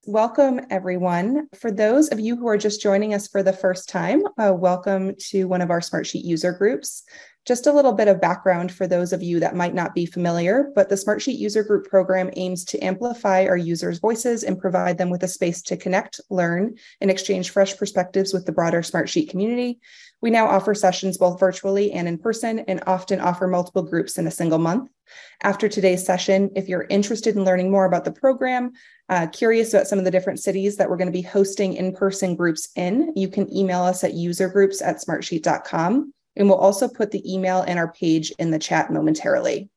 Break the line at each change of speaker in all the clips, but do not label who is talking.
Welcome, everyone. For those of you who are just joining us for the first time, welcome to one of our Smartsheet user groups. Just a little bit of background for those of you that might not be familiar, but the Smartsheet user group program aims to amplify our users' voices and provide them with a space to connect, learn, and exchange fresh perspectives with the broader Smartsheet community. We now offer sessions both virtually and in person, and often offer multiple groups in a single month. After today's session, if you're interested in learning more about the program, curious about some of the different cities that we're going to be hosting in-person groups in, you can email us at usergroups@smartsheet.com, and we'll also put the email and our page in the chat momentarily.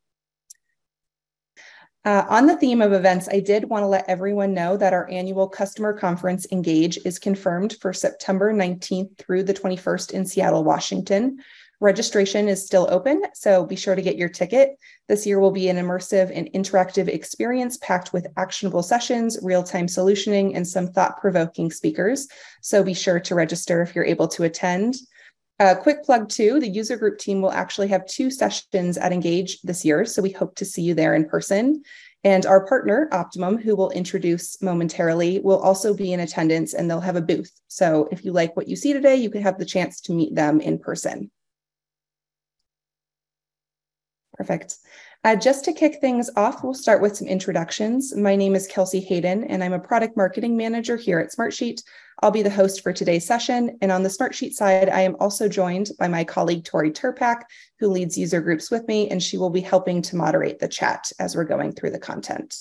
On the theme of events, I did want to let everyone know that our annual customer conference, Engage, is confirmed for September 19th through the 21st in Seattle, Washington. Registration is still open, so be sure to get your ticket. This year will be an immersive and interactive experience packed with actionable sessions, real-time solutioning, and some thought-provoking speakers. So be sure to register if you're able to attend. Quick plug too, the user group team will actually have 2 sessions at Engage this year, so we hope to see you there in person. And our partner, Optimum, who we'll introduce momentarily, will also be in attendance, and they'll have a booth. So if you like what you see today, you can have the chance to meet them in person. Perfect. Just to kick things off, we'll start with some introductions. My name is Kelsey Hayden, and I'm a product marketing manager here at Smartsheet. I'll be the host for today's session. And on the Smartsheet side, I am also joined by my colleague, Tori Turpak, who leads user groups with me, and she will be helping to moderate the chat as we're going through the content.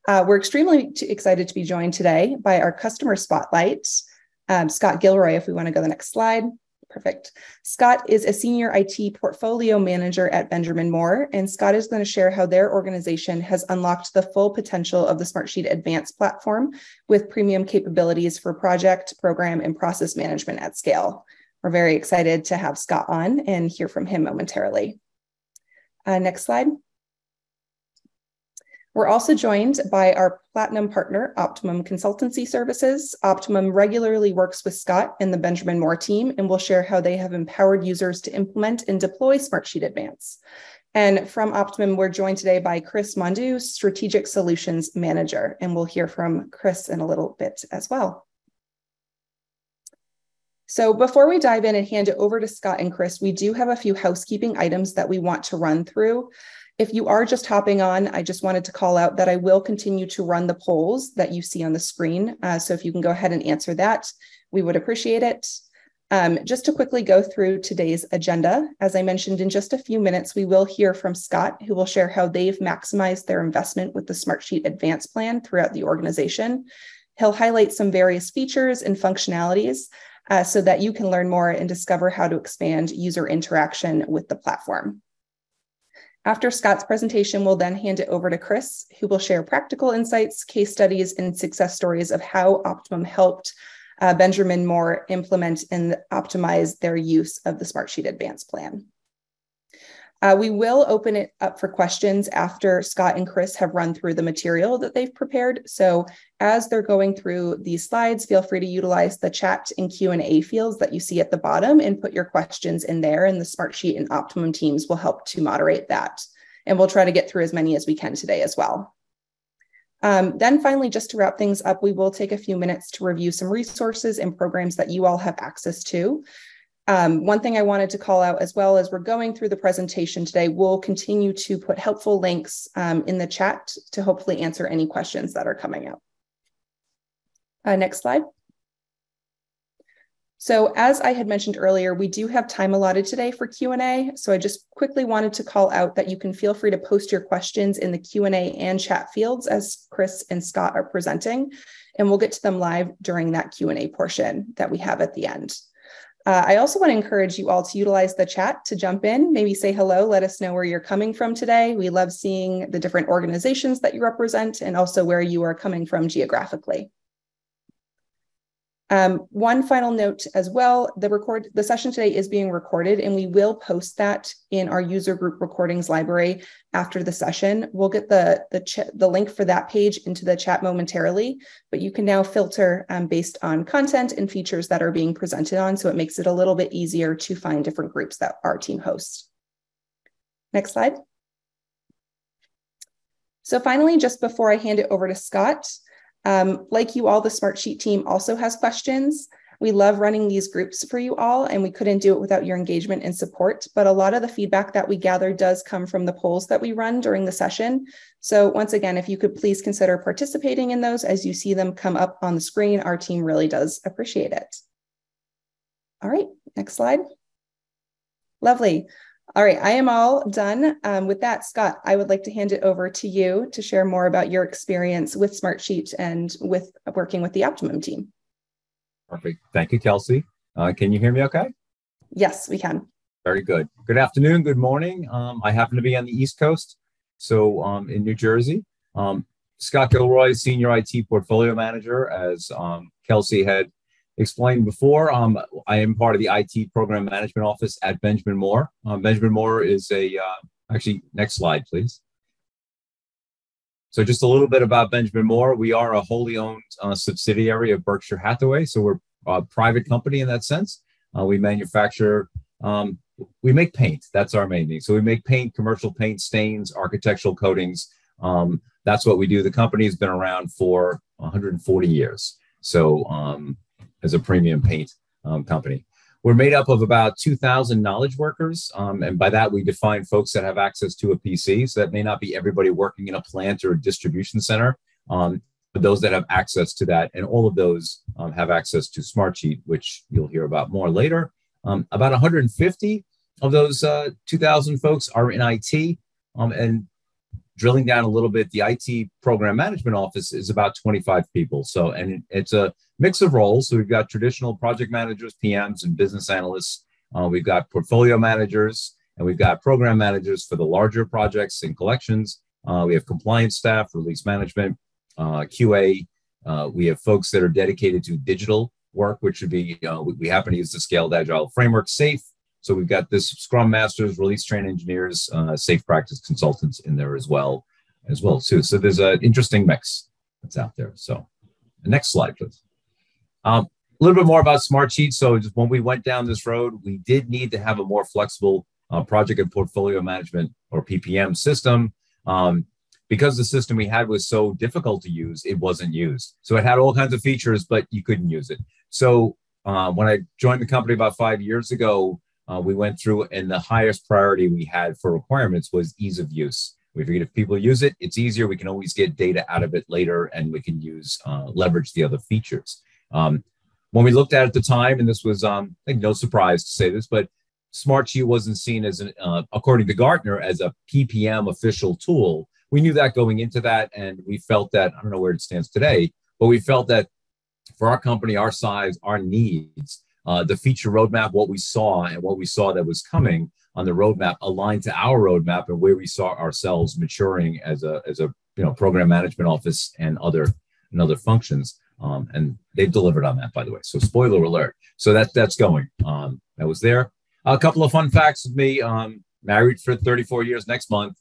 We're extremely excited to be joined today by our customer spotlight, Scott Gilroy, if we want to go to the next slide. Perfect. Scott is a senior IT portfolio manager at Benjamin Moore, and Scott is going to share how their organization has unlocked the full potential of the Smartsheet Advance platform with premium capabilities for project, program, and process management at scale. We're very excited to have Scott on and hear from him momentarily. Next slide. We're also joined by our platinum partner, Optimum Consultancy Services. Optimum regularly works with Scott and the Benjamin Moore team, and will share how they have empowered users to implement and deploy Smartsheet Advance. And from Optimum, we're joined today by Chris Mondeau, Strategic Solutions Manager, and we'll hear from Chris in a little bit as well. So before we dive in and hand it over to Scott and Chris, we do have a few housekeeping items that we want to run through. If you are just hopping on, I just wanted to call out that I will continue to run the polls that you see on the screen. So if you can go ahead and answer that, we would appreciate it. Just to quickly go through today's agenda, as I mentioned, in just a few minutes, we will hear from Scott, who will share how they've maximized their investment with the Smartsheet Advance plan throughout the organization. He'll highlight some various features and functionalities so that you can learn more and discover how to expand user interaction with the platform. After Scott's presentation, we'll then hand it over to Chris, who will share practical insights, case studies, and success stories of how Optimum helped Benjamin Moore implement and optimize their use of the Smartsheet Advance plan. We will open it up for questions after Scott and Chris have run through the material that they've prepared. So as they're going through these slides, feel free to utilize the chat and Q&A fields that you see at the bottom and put your questions in there, and the Smartsheet and Optimum teams will help to moderate that. And we'll try to get through as many as we can today as well. Then finally, just to wrap things up, we will take a few minutes to review some resources and programs that you all have access to. One thing I wanted to call out as well as we're going through the presentation today, we'll continue to put helpful links in the chat to hopefully answer any questions that are coming up. Next slide. So as I had mentioned earlier, we do have time allotted today for Q&A. So I just quickly wanted to call out that you can feel free to post your questions in the Q&A and chat fields as Chris and Scott are presenting, and we'll get to them live during that Q&A portion that we have at the end. I also want to encourage you all to utilize the chat to jump in, maybe say hello, let us know where you're coming from today. We love seeing the different organizations that you represent and also where you are coming from geographically. One final note as well, the session today is being recorded, and we will post that in our user group recordings library after the session. We'll get the link for that page into the chat momentarily, but you can now filter based on content and features that are being presented on, so it makes it a little bit easier to find different groups that our team hosts. Next slide. So finally, just before I hand it over to Scott, Like you all, the Smartsheet team also has questions. We love running these groups for you all, and we couldn't do it without your engagement and support. But a lot of the feedback that we gather does come from the polls that we run during the session. So once again, if you could please consider participating in those as you see them come up on the screen, our team really does appreciate it. All right, next slide. Lovely. All right, I am all done. With that, Scott, I would like to hand it over to you to share more about your experience with Smartsheet and with working with the Optimum team.
Perfect. Thank you, Kelsey. Can you hear me okay?
Yes, we can.
Very good. Good afternoon. Good morning. I happen to be on the East Coast, so in New Jersey. Scott Gilroy, Senior IT Portfolio Manager, as Kelsey had explained before. I am part of the IT Program Management Office at Benjamin Moore. Benjamin Moore is actually, next slide, please. So just a little bit about Benjamin Moore. We are a wholly owned subsidiary of Berkshire Hathaway. So we're a private company in that sense. We manufacture, we make paint. That's our main thing. So we make paint, commercial paint, stains, architectural coatings. That's what we do. The company has been around for 140 years. So as a premium paint company. We're made up of about 2,000 knowledge workers. And by that, we define folks that have access to a PC. So that may not be everybody working in a plant or a distribution center, but those that have access to that. And all of those have access to Smartsheet, which you'll hear about more later. About 150 of those 2,000 folks are in IT. And drilling down a little bit, the IT Program Management Office is about 25 people. So, and it's a mix of roles. So we've got traditional project managers, PMs, and business analysts. We've got portfolio managers, and we've got program managers for the larger projects and collections. We have compliance staff, release management, QA. We have folks that are dedicated to digital work, which would be, we happen to use the Scaled Agile Framework, SAFe. So we've got this Scrum Masters, release train engineers, safe practice consultants in there as well too. So there's an interesting mix that's out there. So the next slide, please. A little bit more about Smartsheet. So just when we went down this road, we did need to have a more flexible project and portfolio management or PPM system. Because the system we had was so difficult to use, it wasn't used. So it had all kinds of features, but you couldn't use it. So when I joined the company about 5 years ago, we went through, and the highest priority we had for requirements was ease of use. We figured if people use it, it's easier. We can always get data out of it later, and we can use leverage the other features. When we looked at it at the time, and this was, I think, no surprise to say this, but Smartsheet wasn't seen as, according to Gartner, as a PPM official tool. We knew that going into that, and we felt that, I don't know where it stands today, but we felt that for our company, our size, our needs, the feature roadmap, what we saw that was coming on the roadmap aligned to our roadmap and where we saw ourselves maturing as a program management office and other functions. And they've delivered on that, by the way. So spoiler alert. So that's going. That was there. A couple of fun facts with me. Married for 34 years next month.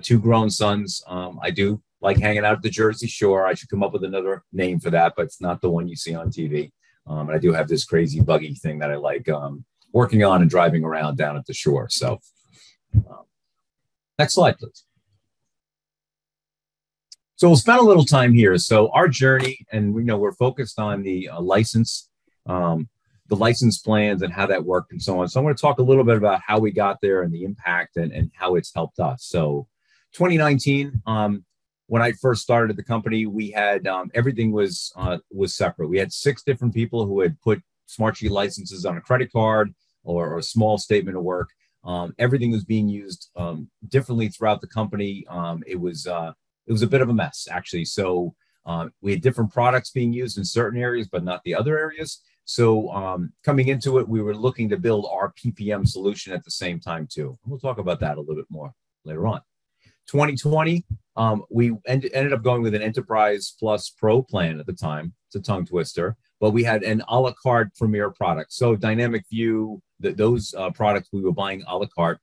2 grown sons. I do like hanging out at the Jersey Shore. I should come up with another name for that, but it's not the one you see on TV. And I do have this crazy buggy thing that I like working on and driving around down at the shore. So next slide, please. So we'll spend a little time here. So our journey, and we know we're focused on the license plans and how that worked and so on. So I'm going to talk a little bit about how we got there and the impact and how it's helped us. So 2019, when I first started at the company, we had everything was separate. We had 6 different people who had put Smartsheet licenses on a credit card or a small statement of work. Everything was being used differently throughout the company. It was a bit of a mess, actually. So we had different products being used in certain areas, but not the other areas. So coming into it, we were looking to build our PPM solution at the same time too. We'll talk about that a little bit more later on. 2020, we ended up going with an Enterprise Plus Pro plan at the time. It's a tongue twister, but we had an a la carte Premier product. So Dynamic View, those products we were buying a la carte.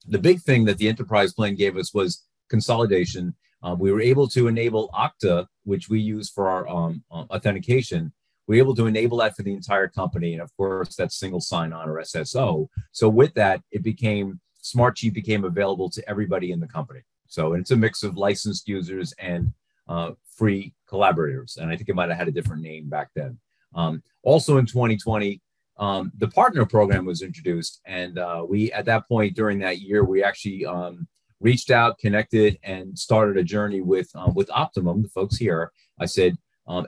The big thing that the Enterprise plan gave us was consolidation. We were able to enable Okta, which we use for our authentication. We were able to enable that for the entire company. And of course, that's single sign-on or SSO. So with that, Smartsheet became available to everybody in the company. So it's a mix of licensed users and free collaborators. And I think it might have had a different name back then. Also in 2020, the partner program was introduced. And we, at that point during that year, we actually reached out, connected, and started a journey with Optimum, the folks here. I said,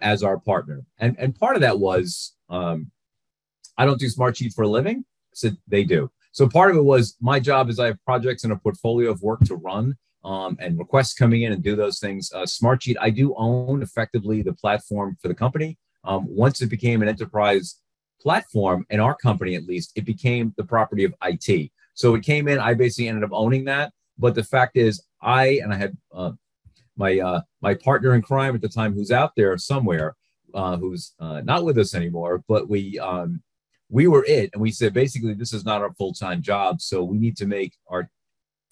as our partner. And part of that was, I don't do Smartsheet for a living. I said, they do. So part of it was my job is I have projects and a portfolio of work to run and requests coming in and do those things. Smartsheet, I do own effectively the platform for the company. Once it became an enterprise platform, in our company at least, it became the property of IT. So it came in, I basically ended up owning that. But the fact is, I had my partner in crime at the time, who's out there somewhere, who's not with us anymore, but we were it. And we said, basically, this is not our full-time job. So we need to make our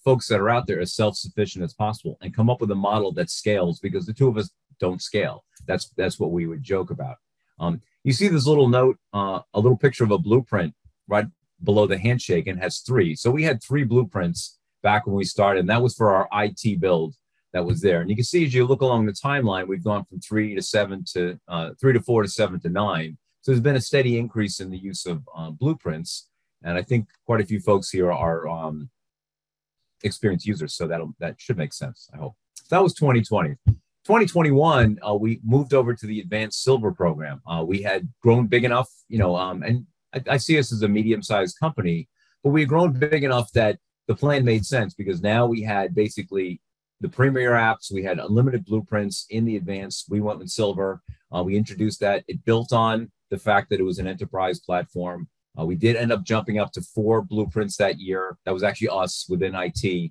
folks that are out there as self-sufficient as possible and come up with a model that scales, because the two of us don't scale. That's what we would joke about. You see this little note, a little picture of a blueprint right below the handshake, and has 3. So we had 3 blueprints back when we started, and that was for our IT build that was there. And you can see as you look along the timeline, we've gone from 3 to 7 to 3 to 4 to 7 to 9. So there's been a steady increase in the use of blueprints. And I think quite a few folks here are experienced users. So that should make sense, I hope. So that was 2020. 2021, we moved over to the Advanced Silver program. We had grown big enough, and I see us as a medium-sized company, but we had grown big enough that the plan made sense, because now we had basically the premier apps. We had unlimited blueprints in the Advanced. We went with Silver. We introduced that. It built on the fact that it was an enterprise platform. We did end up jumping up to 4 blueprints that year. That was actually us within IT.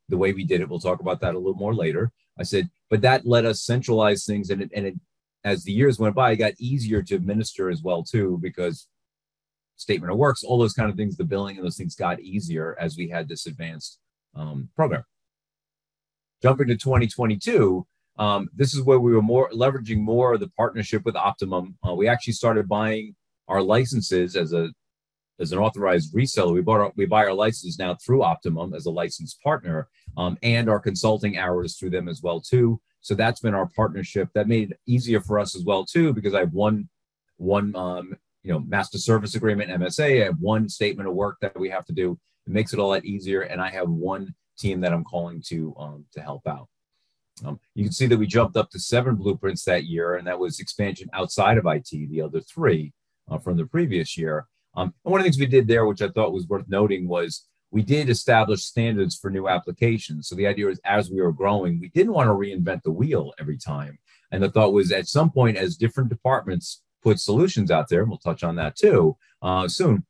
The way we did it, we'll talk about that a little more later. I said, but that let us centralize things, and it, as the years went by, it got easier to administer as well too, because statement of works, all those kind of things, the billing and those things got easier as we had this advanced program. Jumping to 2022, this is where we were leveraging more of the partnership with Optimum. We actually started buying our licenses as an authorized reseller. We buy our licenses now through Optimum as a licensed partner, and our consulting hours through them as well too. So that's been our partnership. That made it easier for us as well too, because I have one master service agreement, MSA. I have one statement of work that we have to do. It makes it a lot easier, and I have one team that I'm calling to help out. You can see that we jumped up to 7 blueprints that year, and that was expansion outside of IT, the other 3 from the previous year. And one of the things we did there, which I thought was worth noting, was we did establish standards for new applications. So the idea is, as we were growing, we didn't want to reinvent the wheel every time. And the thought was, at some point, as different departments put solutions out there, and we'll touch on that too soon,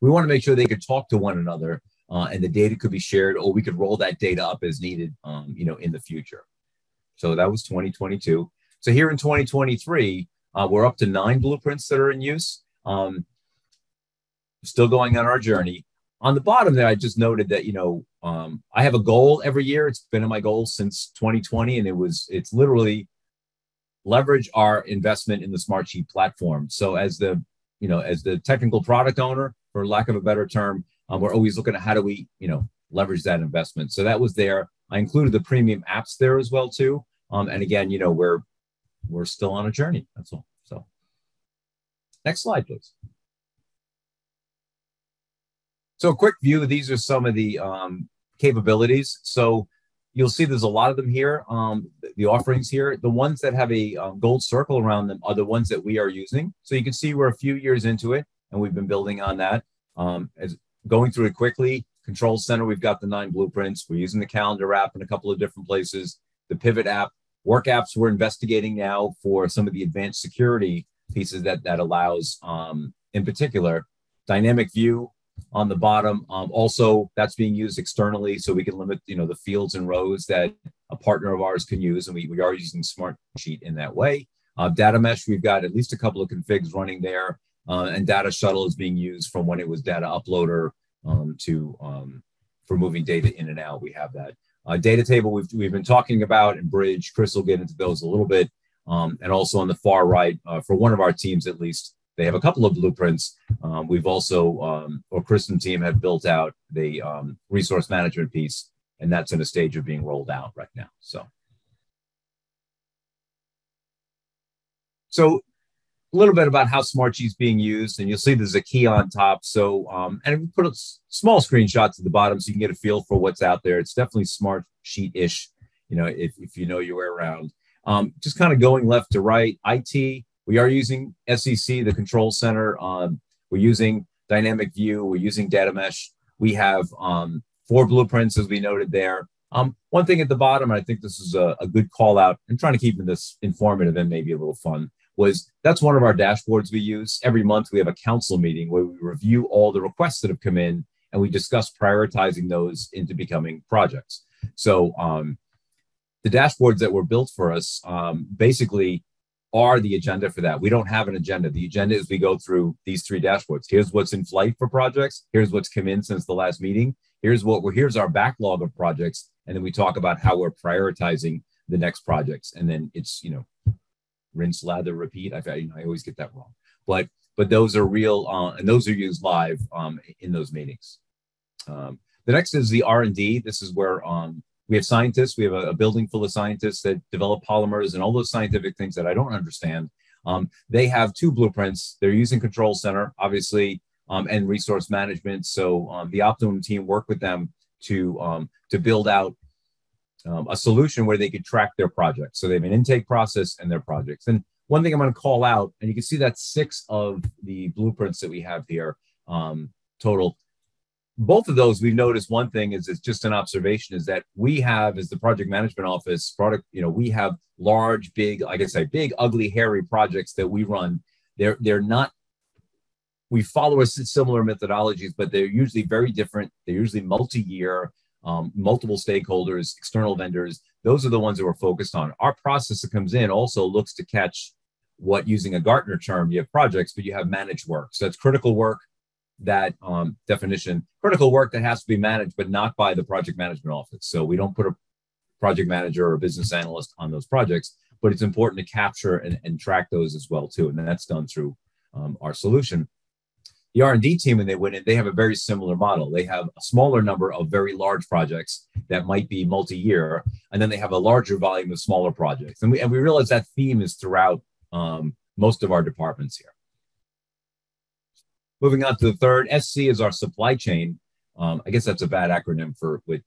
we want to make sure they could talk to one another, and the data could be shared, or we could roll that data up as needed, in the future. So that was 2022. So here in 2023, we're up to 9 blueprints that are in use. Still going on our journey. On the bottom there, I just noted that, I have a goal every year. It's been my goal since 2020, and it's literally leverage our investment in the Smartsheet platform. So as the technical product owner, for lack of a better term, we're always looking at how do we, leverage that investment. So that was there. I included the premium apps there as well too. And again, we're still on a journey. That's all. So next slide, please. So a quick view. These are some of the capabilities. So you'll see there's a lot of them here. The offerings here, the ones that have a gold circle around them are the ones that we are using. So you can see we're a few years into it, and we've been building on that. As going through it quickly, Control Center, we've got the 9 blueprints. We're using the calendar app in a couple of different places. The Pivot app, work apps we're investigating now for some of the advanced security pieces that allows, in particular, dynamic view on the bottom. Also, that's being used externally, so we can limit, the fields and rows that a partner of ours can use, and we are using Smartsheet in that way. Data Mesh, we've got at least a couple of configs running there, and Data Shuttle is being used from when it was Data Uploader for moving data in and out. We have that. Data Table we've been talking about, and Bridge. Chris will get into those a little bit. And also on the far right, for one of our teams at least, they have a couple of blueprints. We've also, or Chris and team have built out the resource management piece, and that's in a stage of being rolled out right now. So So a little bit about how Smartsheet is being used, and you'll see there's a key on top. So, and we put a small screenshot to the bottom so you can get a feel for what's out there. It's definitely Smartsheet-ish, if you know your way around. Just kind of going left to right, IT, we are using SEC, the control center. We're using Dynamic View. We're using Data Mesh. We have 4 blueprints, as we noted there. One thing at the bottom, and I think this is a good call out, and trying to keep this informative and maybe a little fun, was that's one of our dashboards we use. Every month we have a council meeting where we review all the requests that have come in and we discuss prioritizing those into becoming projects. So the dashboards that were built for us basically are the agenda for that. We don't have an agenda. The agenda is we go through these 3 dashboards. Here's what's in flight for projects. Here's what's come in since the last meeting. Here's our backlog of projects. And then we talk about how we're prioritizing the next projects. And then it's, rinse, lather, repeat. I always get that wrong, but those are real, and those are used live in those meetings. The next is the R&D. This is where we have scientists. We have a building full of scientists that develop polymers and all those scientific things that I don't understand. They have 2 blueprints. They're using Control Center, obviously, and resource management. So the Optimum team worked with them to build out a solution where they could track their projects. So they have an intake process and their projects. And one thing I'm going to call out, and you can see that 6 of the blueprints that we have here total. Both of those, we've noticed one thing is it's just an observation, is that we have, as the project management office, we have large, big, like I say, big, ugly, hairy projects that we run. They're not, we follow similar methodologies, but they're usually very different. They're usually multi-year. Multiple stakeholders, external vendors, those are the ones that we're focused on. Our process that comes in also looks to catch what, using a Gartner term, you have projects, but you have managed work. So that's critical work, that definition, critical work that has to be managed, but not by the project management office. So we don't put a project manager or a business analyst on those projects, but it's important to capture and track those as well too. And that's done through our solution. The R&D team, when they went in, they have a very similar model. They have a smaller number of very large projects that might be multi-year, and then they have a larger volume of smaller projects. And we realize that theme is throughout most of our departments here. Moving on to the third, SC is our supply chain. I guess that's a bad acronym with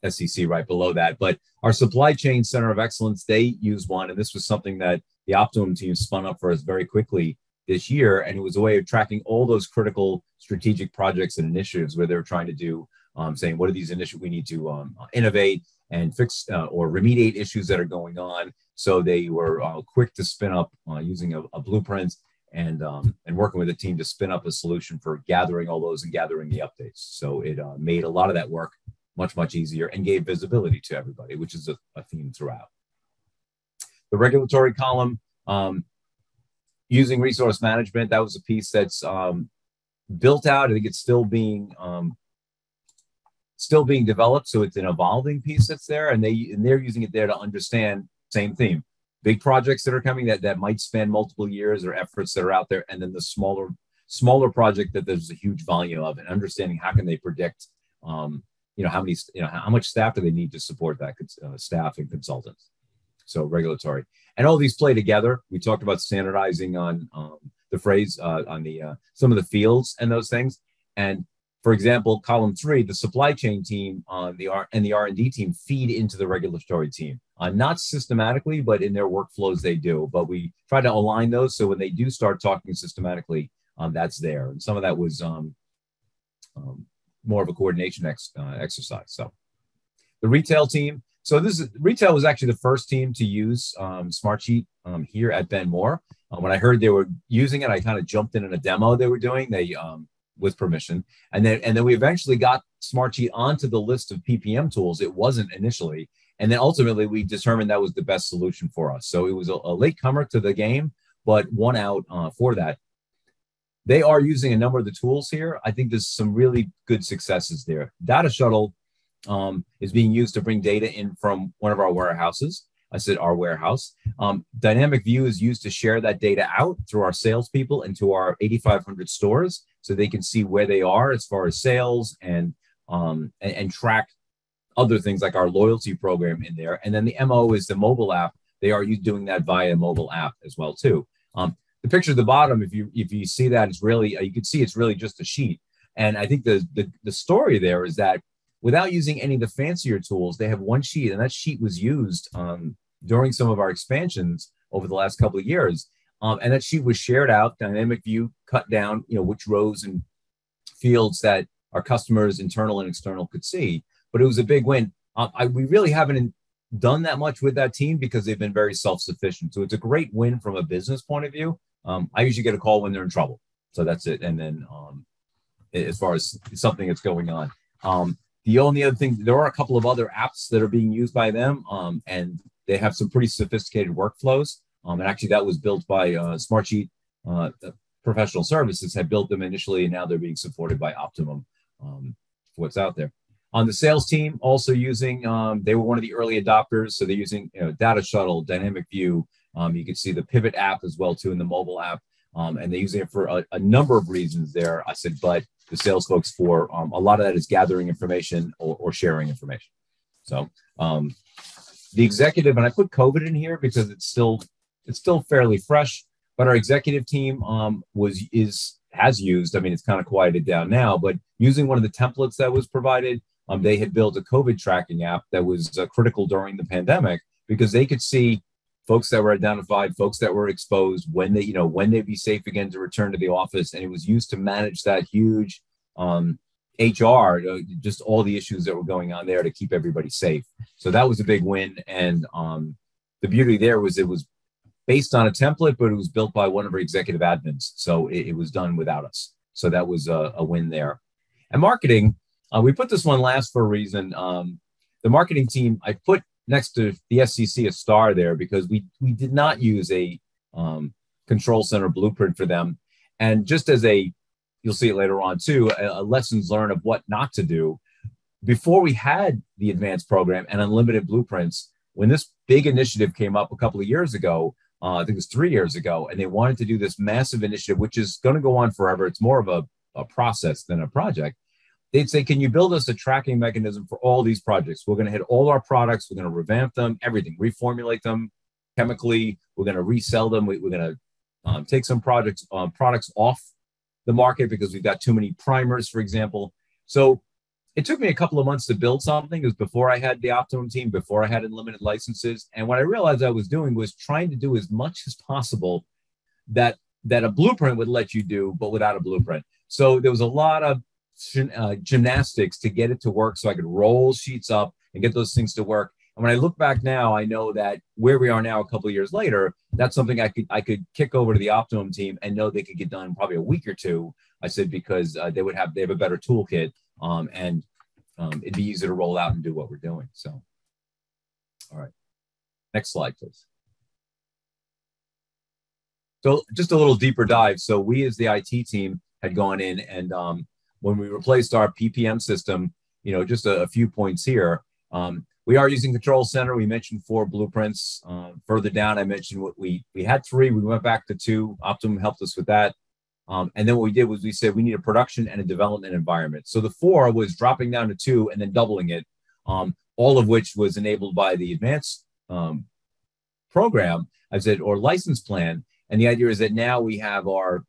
SEC right below that. But our supply chain center of excellence, they use one, and this was something that the Optimum team spun up for us very quickly this year, and it was a way of tracking all those critical strategic projects and initiatives where they're trying to do, saying, what are these initiatives we need to innovate and fix or remediate issues that are going on. So they were quick to spin up using a blueprint and working with a team to spin up a solution for gathering all those and gathering the updates. So it made a lot of that work much, much easier and gave visibility to everybody, which is a theme throughout. The regulatory column, using resource management, that was a piece that's built out. I think it's still being developed, so it's an evolving piece that's there, and they're using it there to understand same theme, big projects that are coming that might span multiple years, or efforts that are out there, and then the smaller project that there's a huge volume of, and understanding how can they predict, how much staff do they need to support that staff and consultants. So regulatory. And all these play together. We talked about standardizing on the phrase, on the some of the fields and those things. And for example, column 3, the supply chain team and the R&D team feed into the regulatory team. Not systematically, but in their workflows they do. But we try to align those so when they do start talking systematically, that's there. And some of that was more of a coordination exercise. So the retail team. So retail was actually the first team to use Smartsheet here at Ben Moore. When I heard they were using it, I kind of jumped in a demo they were doing. With permission, and then we eventually got Smartsheet onto the list of PPM tools. It wasn't initially, and then ultimately we determined that was the best solution for us. So it was a late comer to the game, but won out for that. They are using a number of the tools here. I think there's some really good successes there. Data Shuttle is being used to bring data in from one of our warehouses. I said our warehouse. Dynamic View is used to share that data out through our salespeople into our 8,500 stores, so they can see where they are as far as sales and track other things like our loyalty program in there. And then the MO is the mobile app they are doing that via mobile app as well too. The picture at the bottom, if you see that, it's really you can see it's really just a sheet. And I think the story there is that without using any of the fancier tools, they have one sheet, and that sheet was used during some of our expansions over the last couple of years. And that sheet was shared out, dynamic view, cut down, which rows and fields that our customers, internal and external, could see. But it was a big win. We really haven't done that much with that team because they've been very self-sufficient. So it's a great win from a business point of view. I usually get a call when they're in trouble. So that's it. And then as far as something that's going on. The only other thing, there are a couple of other apps that are being used by them, and they have some pretty sophisticated workflows. And actually, that was built by Smartsheet Professional Services, had built them initially, and now they're being supported by Optimum for what's out there. On the sales team, also using, they were one of the early adopters, so they're using Data Shuttle, Dynamic View. You can see the Pivot app as well, too, in the mobile app. And they're using it for a number of reasons there. I said, but the sales folks for a lot of that is gathering information or sharing information. So the executive, and I put COVID in here because it's still fairly fresh, but our executive team has used, I mean, it's kind of quieted down now, but using one of the templates that was provided, they had built a COVID tracking app that was critical during the pandemic because they could see folks that were identified, folks that were exposed, when they'd be safe again to return to the office. And it was used to manage that huge HR, just all the issues that were going on there to keep everybody safe. So that was a big win. And the beauty there was it was based on a template, but it was built by one of our executive admins. So it was done without us. So that was a win there. And marketing, we put this one last for a reason. The marketing team, I put next to the SCC a star there because we did not use a control center blueprint for them. And just as you'll see it later on too, a lessons learned of what not to do. Before we had the advanced program and unlimited blueprints, when this big initiative came up a couple of years ago, I think it was 3 years ago, and they wanted to do this massive initiative, which is going to go on forever. It's more of a process than a project. They'd say, can you build us a tracking mechanism for all these projects? We're going to hit all our products. We're going to revamp them, everything, reformulate them chemically. We're going to resell them. We're going to take some products off the market because we've got too many primers, for example. So it took me a couple of months to build something. It was before I had the Optimum team, before I had unlimited licenses. And what I realized I was doing was trying to do as much as possible that a blueprint would let you do, but without a blueprint. So there was a lot of gymnastics to get it to work so I could roll sheets up and get those things to work. And when I look back now, I know that where we are now a couple of years later, that's something I could kick over to the Optimum team and know they could get done probably a week or two. I said, because they have a better toolkit and it'd be easier to roll out and do what we're doing. So, all right, next slide, please. So just a little deeper dive. So we as the IT team had gone in and when we replaced our PPM system, just a few points here. We are using Control Center. We mentioned 4 blueprints. Further down, I mentioned what we had 3. We went back to 2. Optimum helped us with that. And then what we did was we said we need a production and a development environment. So the 4 was dropping down to 2 and then doubling it, all of which was enabled by the advanced program, or license plan. And the idea is that now we have our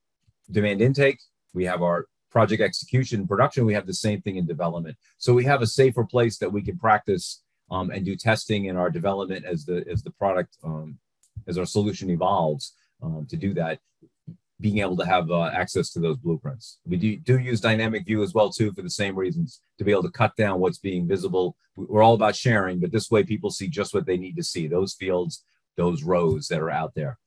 demand intake, we have our project execution, production, we have the same thing in development. So we have a safer place that we can practice and do testing in our development as the product, as our solution evolves to do that, being able to have access to those blueprints. We do use dynamic view as well too for the same reasons, to be able to cut down what's being visible. We're all about sharing, but this way people see just what they need to see, those fields, those rows that are out there.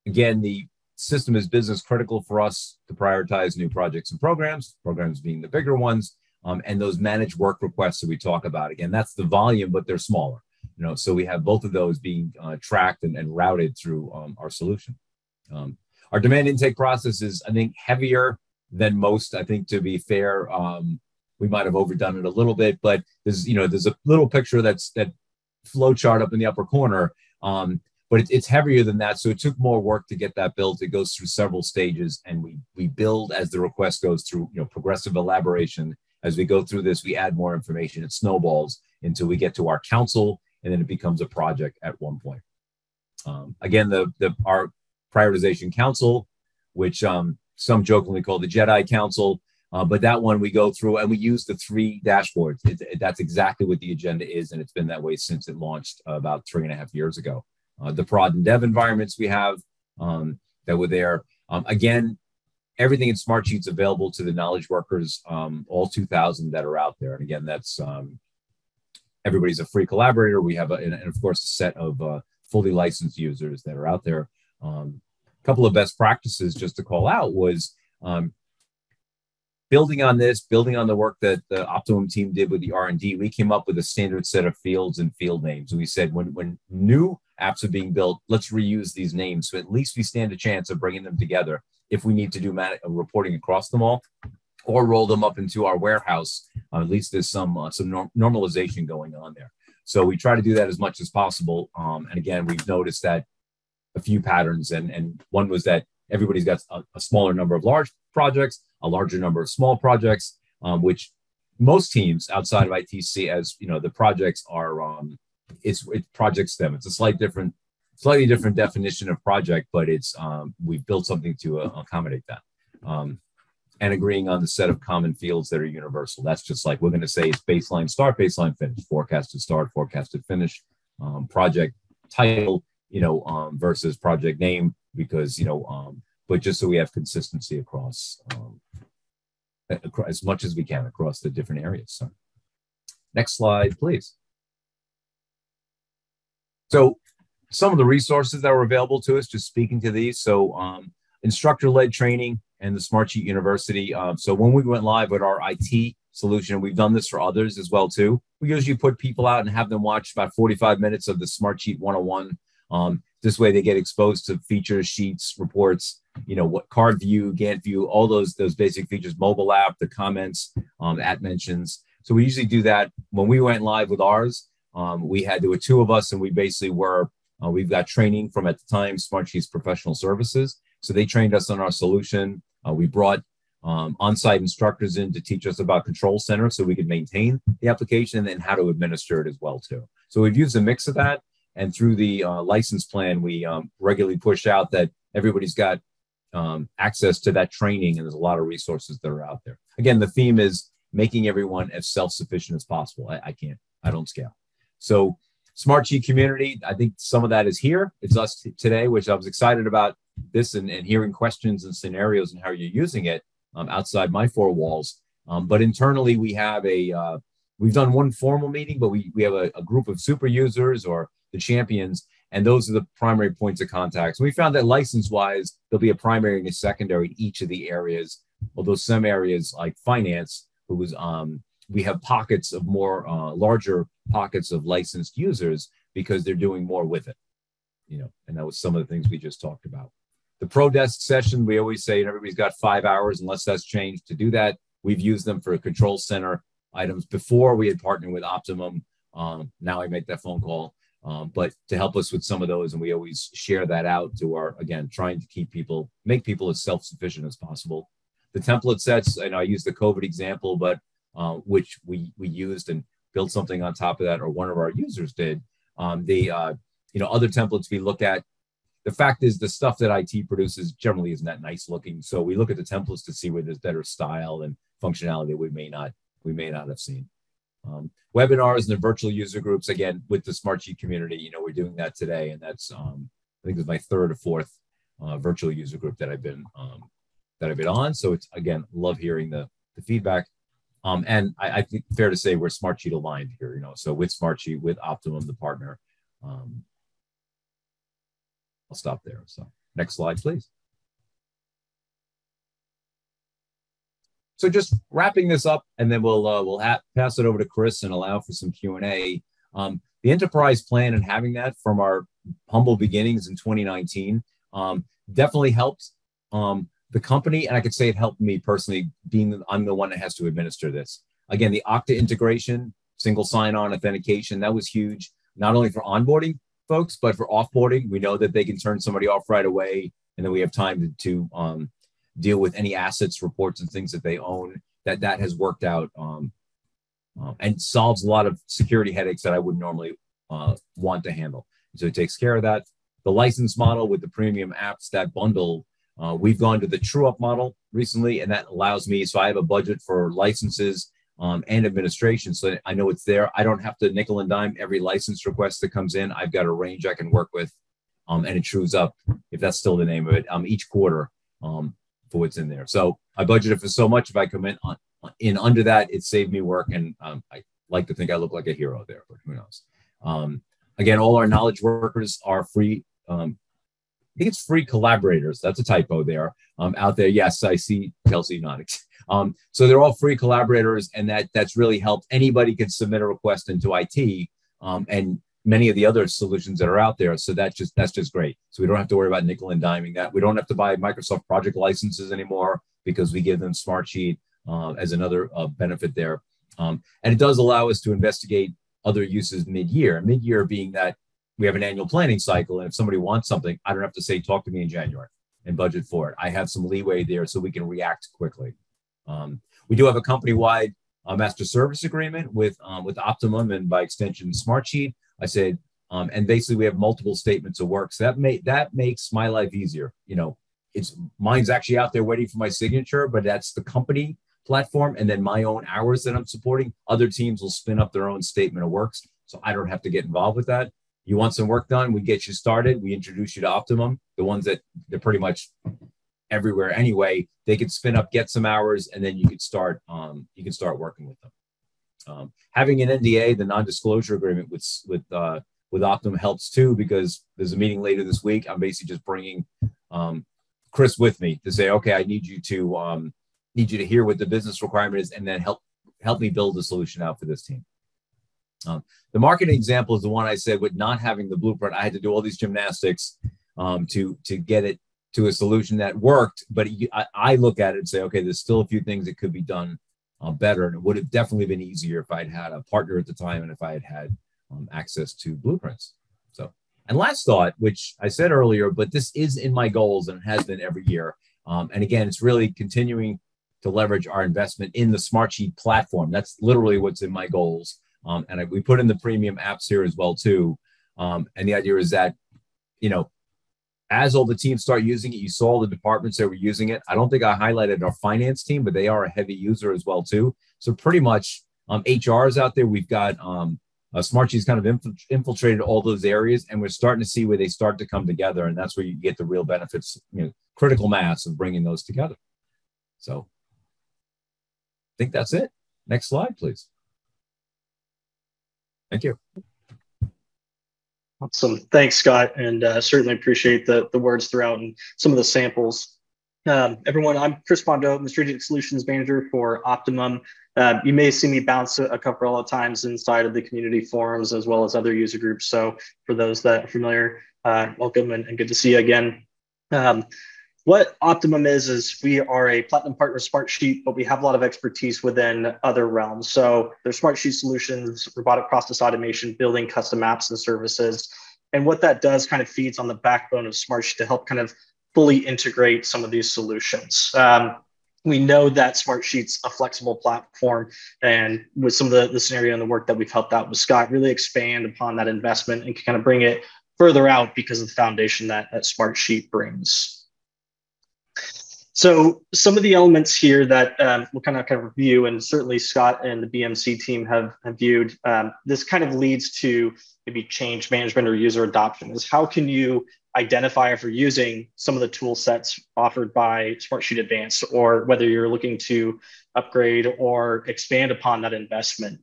Again, the system is business critical for us to prioritize new projects and programs being the bigger ones, and those managed work requests that we talk about. Again, that's the volume, but they're smaller. So we have both of those being tracked and routed through our solution. Our demand intake process is, I think, heavier than most. I think, to be fair, we might have overdone it a little bit, but there's a little picture that flow chart up in the upper corner. But it's heavier than that. So it took more work to get that built. It goes through several stages, and we build as the request goes through, progressive elaboration. As we go through this, we add more information. It snowballs until we get to our council and then it becomes a project at one point. Again, our prioritization council, which some jokingly call the Jedi Council, but that one we go through and we use the 3 dashboards. That's exactly what the agenda is, and it's been that way since it launched about 3.5 years ago. The prod and dev environments we have that were there. Again, everything in Smartsheet's available to the knowledge workers, all 2,000 that are out there. And again, that's everybody's a free collaborator. We have, and of course, a set of fully licensed users that are out there. A couple of best practices just to call out was building on the work that the Optimum team did with the R&D. We came up with a standard set of fields and field names. We said when new apps are being built, let's reuse these names. So at least we stand a chance of bringing them together if we need to do reporting across them all or roll them up into our warehouse. At least there's some normalization going on there. So we try to do that as much as possible. And again, we've noticed that a few patterns, and one was that everybody's got a smaller number of large projects, a larger number of small projects, which most teams outside of IT see as, the projects are, it's project STEM. It's a slightly different definition of project, but it's we've built something to accommodate that. And agreeing on the set of common fields that are universal. That's just like we're going to say it's baseline start, baseline finish, forecasted start, forecasted finish, project title, versus project name, because but just so we have consistency across as much as we can across the different areas. So, next slide, please. So some of the resources that were available to us, just speaking to these. So instructor-led training and the Smartsheet University. So when we went live with our IT solution, we've done this for others as well too. We usually put people out and have them watch about 45 minutes of the Smartsheet 101. This way they get exposed to features, sheets, reports, what card view, Gantt view, all those basic features, mobile app, the comments, at mentions. So we usually do that. When we went live with ours, there were 2 of us, and we basically we've got training from, at the time, Smartsheet's professional services. So they trained us on our solution. We brought on-site instructors in to teach us about Control Center so we could maintain the application and how to administer it as well too. So we've used a mix of that. And through the license plan, we regularly push out that everybody's got access to that training, and there's a lot of resources that are out there. Again, the theme is making everyone as self-sufficient as possible. I don't scale. So Smartsheet community, I think some of that is here. It's us today, which I was excited about this and hearing questions and scenarios and how you're using it outside my 4 walls. But internally, we have we've done one formal meeting, but we have a group of super users or the champions, and those are the primary points of contact. So we found that license-wise, there'll be a primary and a secondary in each of the areas, although some areas like finance, we have pockets of more larger pockets of licensed users because they're doing more with it, and that was some of the things we just talked about. The Pro Desk session, we always say everybody's got 5 hours unless that's changed to do that. We've used them for Control Center items before. We had partnered with Optimum. Now I make that phone call, but to help us with some of those, and we always share that out to again, trying to make people as self-sufficient as possible. The template sets, and I use the COVID example, but which we used and built something on top of that, or one of our users did. Other templates we look at. The fact is, the stuff that IT produces generally isn't that nice looking. So we look at the templates to see where there's better style and functionality that we may not have seen. Webinars and the virtual user groups, again, with the Smartsheet community, we're doing that today, and that's I think it's my 3rd or 4th virtual user group that I've been on. So it's, again, love hearing the feedback. And I think fair to say we're Smartsheet aligned here, so with Smartsheet, with Optimum, the partner. I'll stop there. So next slide, please. So just wrapping this up, and then we'll pass it over to Chris and allow for some Q&A. The enterprise plan and having that from our humble beginnings in 2019 definitely helped the company, and I could say it helped me personally, being I'm the one that has to administer this. Again, the Okta integration, single sign-on authentication, that was huge, not only for onboarding folks, but for offboarding. We know that they can turn somebody off right away, and then we have time to deal with any assets, reports, and things that they own. That has worked out and solves a lot of security headaches that I would normally want to handle. So it takes care of that. The license model with the premium apps, that bundle, we've gone to the true up model recently, and that allows me, so I have a budget for licenses and administration. So I know it's there. I don't have to nickel and dime every license request that comes in. I've got a range I can work with, and it trues up, if that's still the name of it, each quarter for what's in there. So I budgeted for so much. If I come in under that, it saved me work, and I like to think I look like a hero there, but who knows? Again, all our knowledge workers are free. I think it's free collaborators. That's a typo there. Out there, yes, I see Kelsey nodding. So they're all free collaborators, and that's really helped. Anybody can submit a request into IT, and many of the other solutions that are out there. So that's just great. So we don't have to worry about nickel and diming that. We don't have to buy Microsoft project licenses anymore because we give them Smartsheet as another benefit there. And it does allow us to investigate other uses mid-year. Mid-year being that we have an annual planning cycle, and if somebody wants something, I don't have to say, talk to me in January and budget for it. I have some leeway there so we can react quickly. We do have a company-wide master service agreement with Optimum and by extension Smartsheet. I said, and basically we have multiple statements of work. So that makes my life easier. You know, mine's actually out there waiting for my signature, but that's the company platform, and then my own hours that I'm supporting. Other teams will spin up their own statement of works, so I don't have to get involved with that. You want some work done, we get you started. We introduce you to Optimum, the ones that they're pretty much everywhere anyway. They can spin up, get some hours, and then you can start working with them. Having an NDA, the non-disclosure agreement with Optimum helps too, because there's a meeting later this week. I'm basically just bringing Chris with me to say, okay, I need you to hear what the business requirement is, and then help me build a solution out for this team. The marketing example is the one I said with not having the blueprint. I had to do all these gymnastics to get it to a solution that worked. But I look at it and say, okay, there's still a few things that could be done better. And it would have definitely been easier if I'd had a partner at the time and if I had access to blueprints. So, and last thought, which I said earlier, but this is in my goals and it has been every year. And again, it's really continuing to leverage our investment in the Smartsheet platform. That's literally what's in my goals. And we put in the premium apps here as well too. And the idea is that, you know, as all the teams start using it, you saw all the departments that were using it. I don't think I highlighted our finance team, but they are a heavy user as well too. So pretty much HR is out there. We've got Smartsheet's kind of infiltrated all those areas, and we're starting to see where they start to come together. And that's where you get the real benefits, you know, critical mass of bringing those together. So I think that's it. Next slide, please. Thank you.
Awesome. Thanks, Scott. And certainly appreciate the words throughout and some of the samples. Everyone, I'm Chris Mondeau, I'm the Strategic Solutions Manager for Optimum. You may see me bounce a couple of times inside of the community forums as well as other user groups. So for those that are familiar, welcome and good to see you again. What Optimum is we are a platinum partner Smartsheet, but we have a lot of expertise within other realms. So there's Smartsheet solutions, robotic process automation, building custom apps and services. And what that does kind of feeds on the backbone of Smartsheet to help kind of fully integrate some of these solutions. We know that Smartsheet's a flexible platform, and with some of the scenario and the work that we've helped out with Scott, really expand upon that investment and kind of bring it further out because of the foundation that Smartsheet brings. So some of the elements here that we'll kind of review, and certainly Scott and the BMC team have viewed, this kind of leads to maybe change management or user adoption, is how can you identify if you're using some of the tool sets offered by Smartsheet Advance, or whether you're looking to upgrade or expand upon that investment.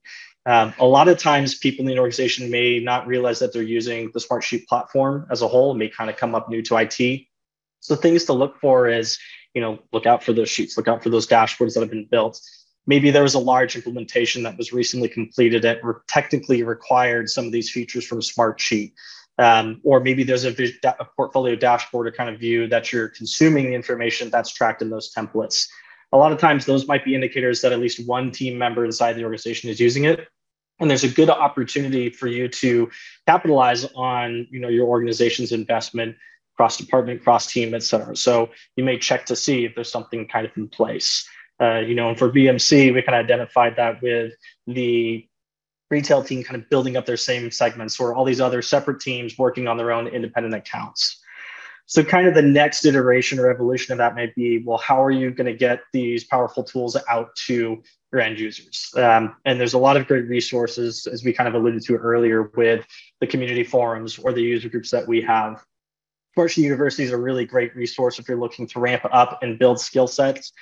A lot of times people in the organization may not realize that they're using the Smartsheet platform as a whole, may kind of come up new to IT. So things to look for is, you know, look out for those sheets, look out for those dashboards that have been built. Maybe there was a large implementation that was recently completed that technically required some of these features from Smartsheet. Or maybe there's a portfolio dashboard or kind of view that you're consuming the information that's tracked in those templates. A lot of times those might be indicators that at least one team member inside the organization is using it. And there's a good opportunity for you to capitalize on, you know, your organization's investment cross department, cross team, et cetera. So you may check to see if there's something kind of in place. You know, and for BMC, we kind of identified that with the retail team kind of building up their same segments, or all these other separate teams working on their own independent accounts. So kind of the next iteration or evolution of that might be, well, how are you going to get these powerful tools out to your end users? And there's a lot of great resources, as we kind of alluded to earlier, with the community forums or the user groups that we have. Smartsheet University is a really great resource if you're looking to ramp up and build skill sets,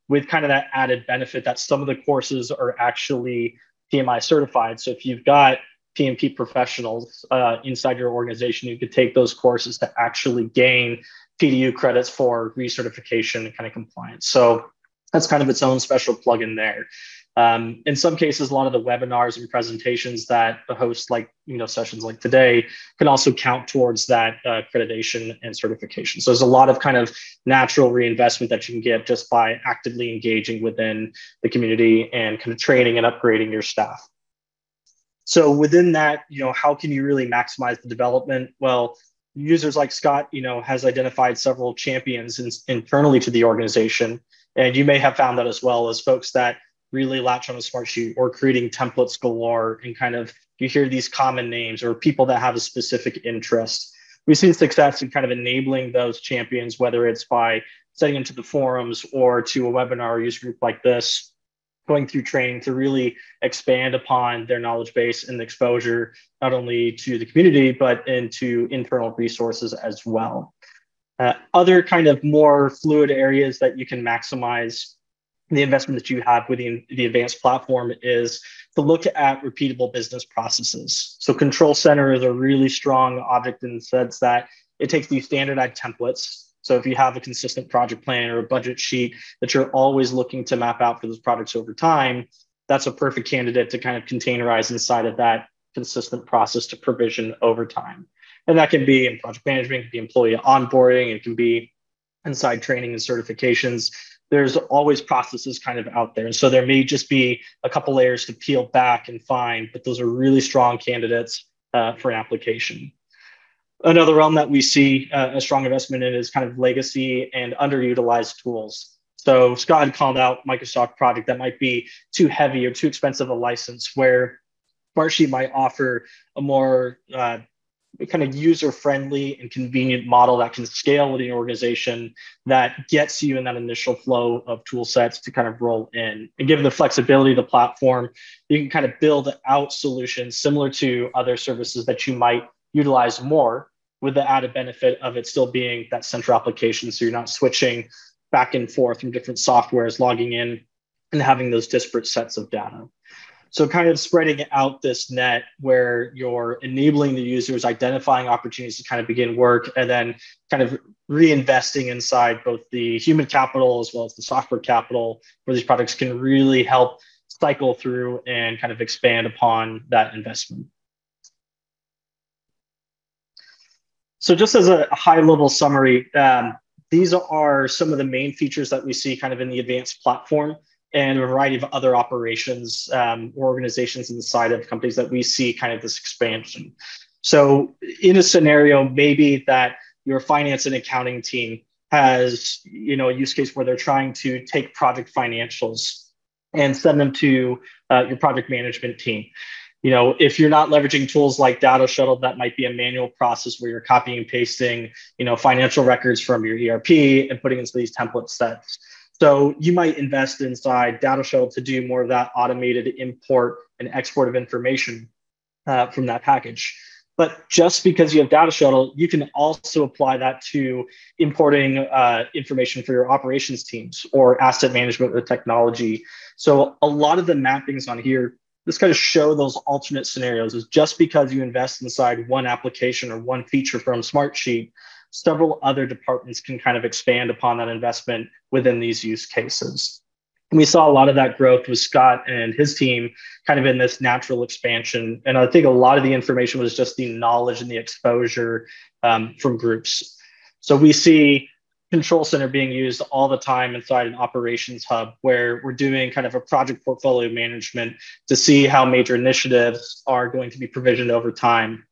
with kind of that added benefit that some of the courses are actually PMI certified. So if you've got PMP professionals inside your organization, you could take those courses to actually gain PDU credits for recertification and kind of compliance. So that's kind of its own special plugin there. In some cases, a lot of the webinars and presentations that the host, like sessions like today, can also count towards that accreditation and certification. So there's a lot of kind of natural reinvestment that you can get just by actively engaging within the community and kind of training and upgrading your staff. So within that, how can you really maximize the development? Well, users like Scott, has identified several champions internally to the organization. And you may have found that as well, as folks that really latch on a Smartsheet or creating templates galore, and kind of you hear these common names or people that have a specific interest. We've seen success in kind of enabling those champions, whether it's by setting them to the forums or to a webinar or user group like this, going through training to really expand upon their knowledge base and exposure, not only to the community, but into internal resources as well. Other kind of more fluid areas that you can maximize the investment that you have within the advanced platform is to look at repeatable business processes. So Control Center is a really strong object in the sense that it takes these standardized templates. So if you have a consistent project plan or a budget sheet that you're always looking to map out for those projects over time, that's a perfect candidate to kind of containerize inside of that consistent process to provision over time. And that can be in project management, it can be employee onboarding, it can be inside training and certifications. There's always processes kind of out there. And so there may just be a couple layers to peel back and find, but those are really strong candidates for an application. Another realm that we see a strong investment in is kind of legacy and underutilized tools. So Scott had called out Microsoft project that might be too heavy or too expensive a license, where Smartsheet might offer a more kind of user-friendly and convenient model that can scale within your organization, that gets you in that initial flow of tool sets to kind of roll in. And given the flexibility of the platform, you can kind of build out solutions similar to other services that you might utilize more, with the added benefit of it still being that central application. So you're not switching back and forth from different softwares, logging in and having those disparate sets of data. So kind of spreading out this net where you're enabling the users, identifying opportunities to kind of begin work, and then kind of reinvesting inside both the human capital as well as the software capital, where these products can really help cycle through and kind of expand upon that investment. So just as a high-level summary, these are some of the main features that we see kind of in the advanced platform, and a variety of other operations or organizations inside of companies that we see kind of this expansion. So in a scenario, maybe that your finance and accounting team has a use case where they're trying to take project financials and send them to your project management team. If you're not leveraging tools like Data Shuttle, that might be a manual process where you're copying and pasting, financial records from your ERP and putting into these template sets. So you might invest inside Data Shuttle to do more of that automated import and export of information from that package. But just because you have Data Shuttle, you can also apply that to importing information for your operations teams or asset management with technology. So a lot of the mappings on here, this kind of show those alternate scenarios, is just because you invest inside one application or one feature from Smartsheet, several other departments can kind of expand upon that investment within these use cases. And we saw a lot of that growth with Scott and his team kind of in this natural expansion. And I think a lot of the information was just the knowledge and the exposure from groups. So we see Control Center being used all the time inside an operations hub, where we're doing kind of a project portfolio management to see how major initiatives are going to be provisioned over time.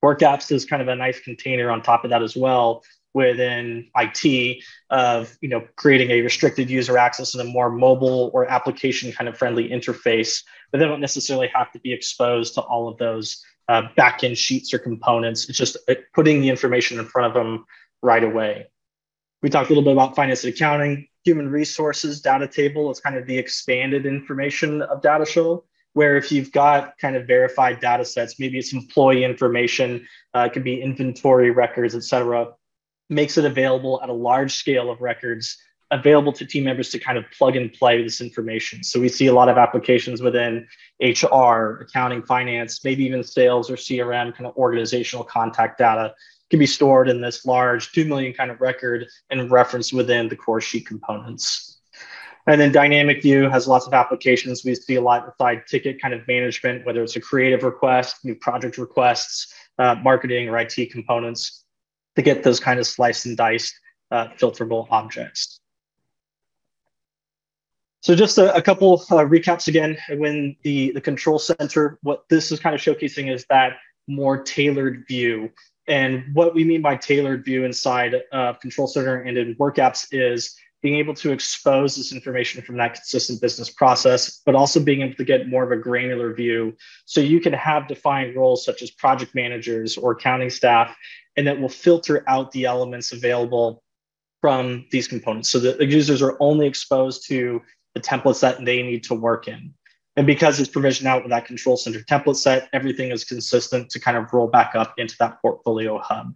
Work apps is kind of a nice container on top of that as well, within IT of creating a restricted user access and a more mobile or application kind of friendly interface, but they don't necessarily have to be exposed to all of those backend sheets or components. It's just putting the information in front of them right away. We talked a little bit about finance and accounting, human resources, data table. It's kind of the expanded information of data show, where if you've got kind of verified data sets, maybe it's employee information, it could be inventory records, et cetera, makes it available at a large scale of records available to team members to kind of plug and play this information. So we see a lot of applications within HR, accounting, finance, maybe even sales or CRM, kind of organizational contact data can be stored in this large 2 million kind of record and referenced within the core sheet components. And then dynamic view has lots of applications. We see a lot beside ticket kind of management, whether it's a creative request, new project requests, marketing or IT components to get those kind of sliced and diced filterable objects. So just a couple recaps again. When the control center, what this is kind of showcasing is that more tailored view. And what we mean by tailored view inside of control center and in work apps is being able to expose this information from that consistent business process, but also being able to get more of a granular view. So you can have defined roles such as project managers or accounting staff, and that will filter out the elements available from these components so that the users are only exposed to the templates that they need to work in. And because it's provisioned out with that control center template set, everything is consistent to kind of roll back up into that portfolio hub.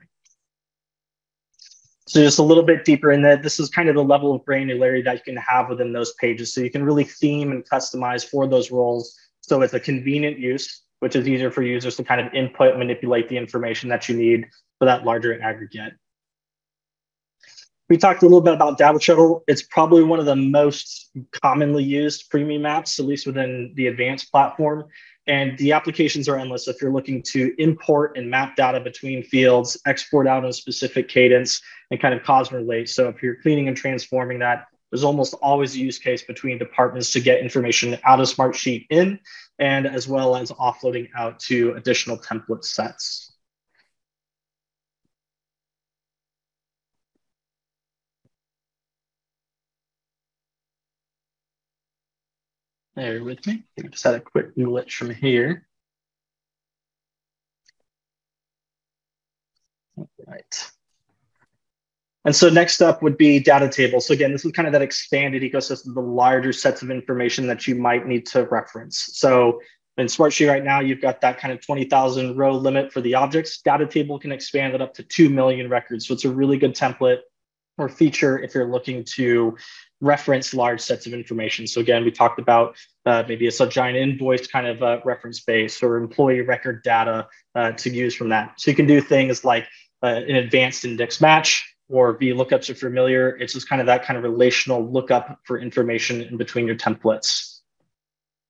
So just a little bit deeper in that, this is kind of the level of granularity that you can have within those pages. So you can really theme and customize for those roles. So it's a convenient use, which is easier for users to kind of input and manipulate the information that you need for that larger aggregate. We talked a little bit about Data Shuttle. It's probably one of the most commonly used premium apps, at least within the Advance platform. And the applications are endless if you're looking to import and map data between fields, export out in a specific cadence, and kind of cause and relate. So if you're cleaning and transforming that, there's almost always a use case between departments to get information out of Smartsheet in, and as well as offloading out to additional template sets. Bear with me. I just had a quick glitch from here. All right. And so next up would be data tables. So again, this is kind of that expanded ecosystem, the larger sets of information that you might need to reference. So in Smartsheet right now, you've got that kind of 20,000 row limit for the objects. Data table can expand it up to 2 million records. So it's a really good template or feature if you're looking to reference large sets of information. So again, we talked about maybe a giant invoice kind of reference base or employee record data to use from that. So you can do things like an advanced index match, or VLOOKUPs if you're familiar. It's just kind of that kind of relational lookup for information in between your templates.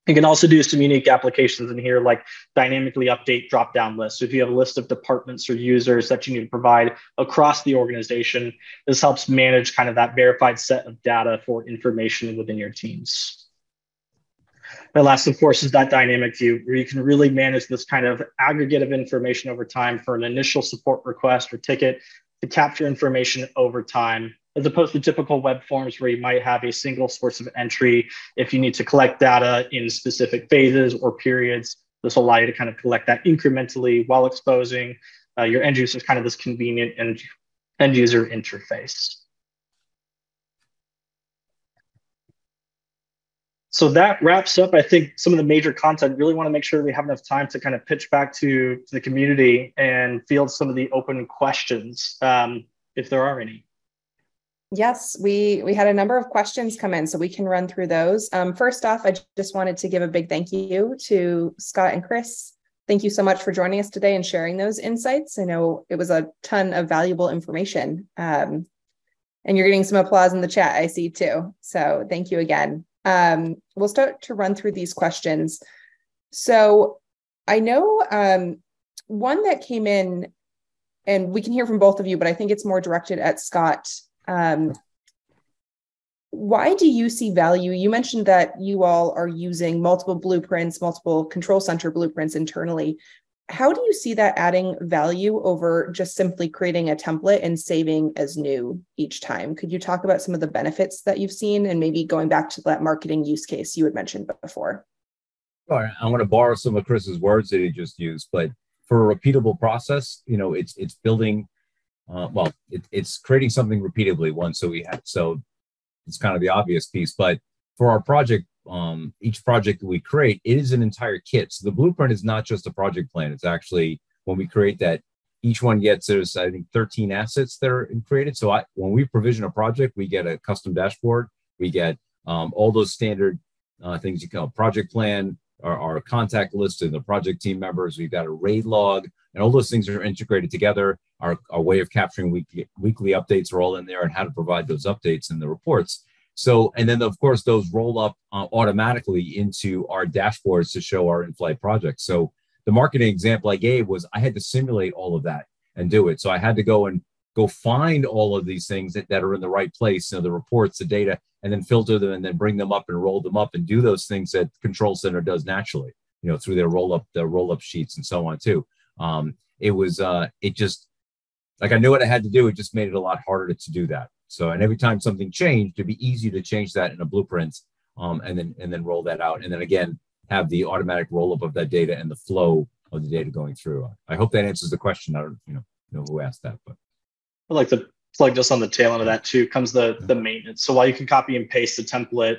You can also do some unique applications in here, like dynamically update drop-down lists. So if you have a list of departments or users that you need to provide across the organization, this helps manage kind of that verified set of data for information within your teams. And last, of course, is that dynamic view, where you can really manage this kind of aggregate of information over time for an initial support request or ticket to capture information over time, as opposed to typical web forms where you might have a single source of entry. If you need to collect data in specific phases or periods, this will allow you to kind of collect that incrementally while exposing your end users kind of this convenient end user interface. So that wraps up, I think, some of the major content. Really want to make sure we have enough time to kind of pitch back to the community and field some of the open questions, if there are any.
Yes, we had a number of questions come in, so we can run through those. First off, I just wanted to give a big thank you to Scott and Chris. Thank you so much for joining us today and sharing those insights. I know it was a ton of valuable information. And you're getting some applause in the chat, I see too. So thank you again. We'll start to run through these questions. So I know one that came in, and we can hear from both of you, but I think it's more directed at Scott. Why do you see value? You mentioned that you all are using multiple blueprints, multiple control center blueprints internally. How do you see that adding value over just simply creating a template and saving as new each time? Could you talk about some of the benefits that you've seen and maybe going back to that marketing use case you had mentioned before?
All right, I'm going to borrow some of Chris's words that he just used, but for a repeatable process, it's building, it's creating something repeatably. So it's kind of the obvious piece, but for our project, each project that we create, it is an entire kit. So the blueprint is not just a project plan. It's actually, when we create that, each one gets, there's, I think, 13 assets that are created. So when we provision a project, we get a custom dashboard. We get all those standard things you call project plan, our contact list and the project team members. We've got a RAID log, and all those things are integrated together. Our way of capturing weekly updates are all in there, and how to provide those updates in the reports. So, and then of course, those roll up automatically into our dashboards to show our in-flight projects. So the marketing example I gave was I had to simulate all of that and do it. So I had to go find all of these things that are in the right place, the reports, the data, and then filter them and then bring them up and roll them up and do those things that Control Center does naturally, through their roll up sheets and so on too. It just, like, I knew what I had to do. It just made it a lot harder to do that. So, and every time something changed, it'd be easy to change that in a blueprint, and then roll that out. And then again, have the automatic roll up of that data and the flow of the data going through. I hope that answers the question. I don't know who asked that, but
I'd like to plug just on the tail end of that too comes the maintenance. So while you can copy and paste the template,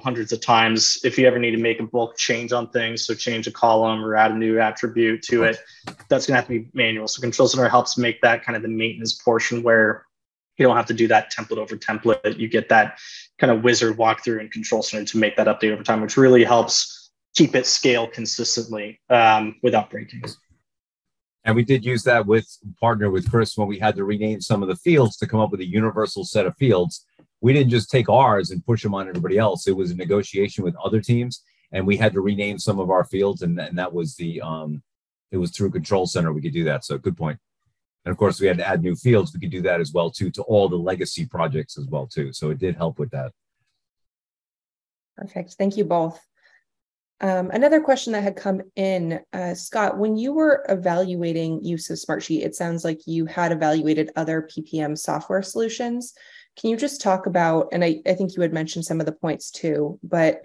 hundreds of times, if you ever need to make a bulk change on things, so change a column or add a new attribute to it, that's going to have to be manual. So Control Center helps make that kind of the maintenance portion where you don't have to do that template over template. You get that kind of wizard walkthrough in Control Center to make that update over time, which really helps keep it scale consistently without breaking.
And we did use that partner with Chris when we had to rename some of the fields to come up with a universal set of fields. We didn't just take ours and push them on everybody else. It was a negotiation with other teams, and we had to rename some of our fields, and that was it was through Control Center we could do that. So good point. And of course, we had to add new fields. We could do that as well too, to all the legacy projects as well too. So it did help with that.
Perfect. Thank you both. Another question that had come in, Scott, when you were evaluating use of Smartsheet, it sounds like you had evaluated other PPM software solutions. Can you just talk about, and I think you had mentioned some of the points too, but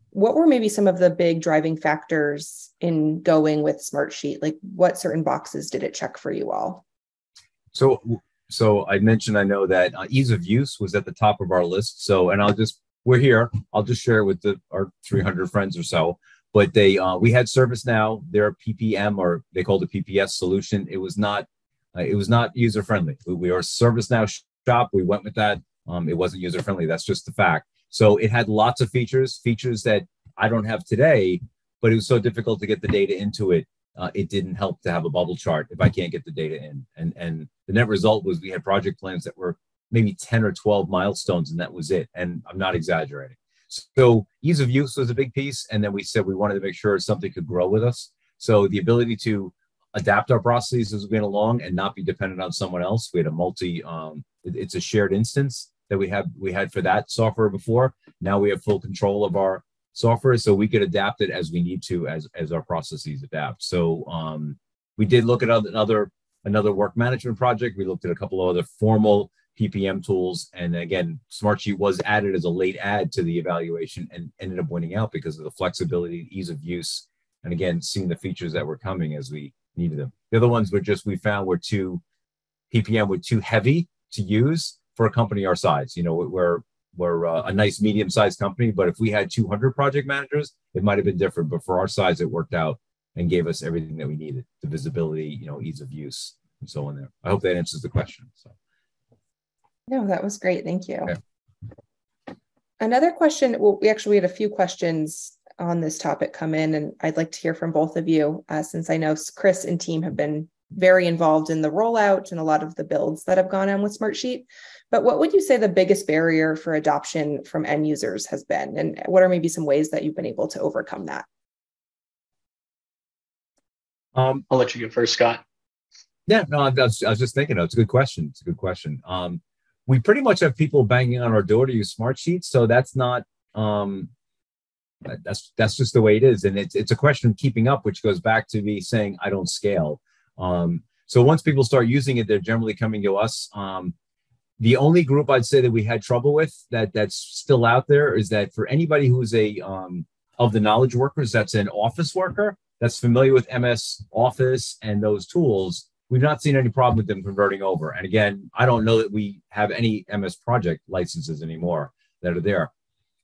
what were maybe some of the big driving factors in going with Smartsheet? Like, what certain boxes did it check for you all?
So I mentioned, I know that ease of use was at the top of our list. So, and we're here. I'll just share with our 300 friends or so. But we had ServiceNow, their PPM, or they called it PPS solution. It was not user friendly. We are a ServiceNow shop. We went with that. It wasn't user friendly. That's just the fact. So it had lots of features that I don't have today, but it was so difficult to get the data into it. It didn't help to have a bubble chart if I can't get the data in. And the net result was we had project plans that were maybe 10 or 12 milestones, and that was it. And I'm not exaggerating. So ease of use was a big piece. And then we said we wanted to make sure something could grow with us. So the ability to adapt our processes as we went along and not be dependent on someone else. We had it's a shared instance that we had for that software before. Now we have full control of our software, so we could adapt it as we need to, as our processes adapt. So we did look at another work management project. We looked at a couple of other formal PPM tools, and again, Smartsheet was added as a late add to the evaluation and ended up winning out because of the flexibility, ease of use, and again, seeing the features that were coming as we needed them. The other ones we found were PPM were too heavy to use for a company our size. We're a nice medium-sized company, but if we had 200 project managers, it might have been different. But for our size, it worked out and gave us everything that we needed: the visibility, ease of use, and so on. There. I hope that answers the question. So.
No, that was great. Thank you.
Okay.
Another question. Well, we had a few questions on this topic come in, and I'd like to hear from both of you, since I know Chris and team have been very involved in the rollout and a lot of the builds that have gone on with Smartsheet. But what would you say the biggest barrier for adoption from end users has been? And what are maybe some ways that you've been able to overcome that?
I'll let you go first, Scott.
Yeah, no, I was just thinking, it's a good question. We pretty much have people banging on our door to use Smartsheet. So that's not, That's just the way it is, and it's a question of keeping up, which goes back to me saying I don't scale. So once people start using it, they're generally coming to us. The only group I'd say that we had trouble with that's still out there is that for anybody who's of the knowledge workers, that's an office worker that's familiar with MS Office and those tools, we've not seen any problem with them converting over. And again, I don't know that we have any MS Project licenses anymore that are there.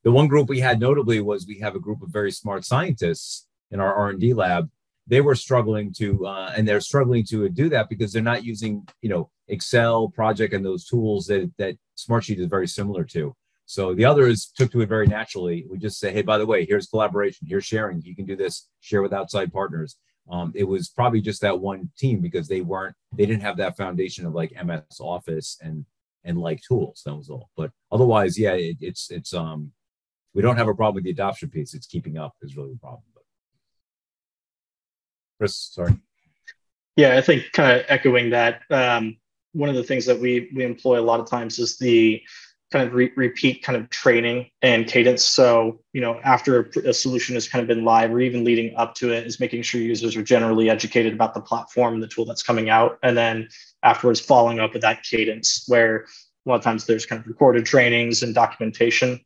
The one group we had notably was we have a group of very smart scientists in our R&D lab. They were struggling to, and they're struggling to do that because they're not using, Excel, Project, and those tools that Smartsheet is very similar to. So the others took to it very naturally. We just say, hey, by the way, here's collaboration, here's sharing. You can do this, share with outside partners. It was probably just that one team because they didn't have that foundation of like MS Office and like tools. That was all. But otherwise, yeah, it's we don't have a problem with the adoption piece. It's keeping up is really the problem. But Chris, sorry.
Yeah, I think kind of echoing that. One of the things that we employ a lot of times is the kind of repeat kind of training and cadence. So, after a solution has kind of been live or even leading up to it is making sure users are generally educated about the platform, the tool that's coming out. And then afterwards following up with that cadence where a lot of times there's kind of recorded trainings and documentation.